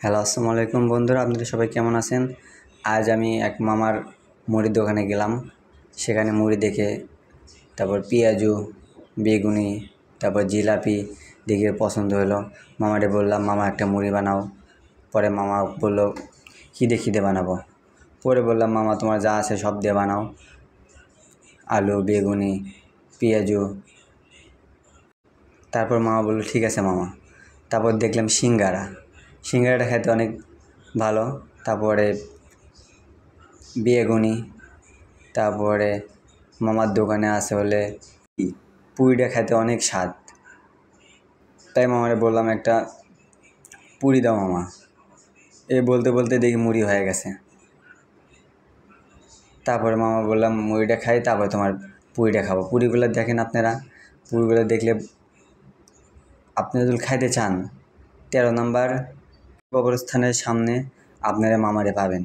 Hello, আসসালামু আলাইকুম বন্ধুরা, আপনারা সবাই কেমন আছেন? আজ আমি এক মামার মুড়ির দোকানে গেলাম। সেখানে মুড়ি দেখে তারপর পেঁয়াজু, বেগুনি, তারপর জিলাপি দেখে পছন্দ হলো। মামারে বললাম, মামা একটা মুড়ি বানাও। পরে মামা বলল, কী দিয়ে কী দিয়ে বানাবো? পরে বললাম, মামা তোমার যা আছে সব দিয়ে বানাও, আলু, বেগুনি, পেঁয়াজু। তারপর মামা বলল, ঠিক আছে মামা। তারপর দেখলাম সিঙ্গারাটা খেতে অনেক ভালো। তারপরে বেগুনি, তারপরে মামার দোকানে আছে হলে পুরিটা খেতে অনেক স্বাদ। তাই মামারে বললাম, একটা পুরি দাও মামা। এই বলতে বলতে দেখি মুড়ি হয়ে গেছে। তারপরে মামা বললাম, মুড়িটা খাই, তারপরে তোমার পুরিটা খাবো। পুরিগুলো দেখেন আপনারা, পুরিগুলো দেখলে আপনি যদি খাইতে চান 13 নম্বর কবরস্থানের সামনে আপনারা মামারে পাবেন।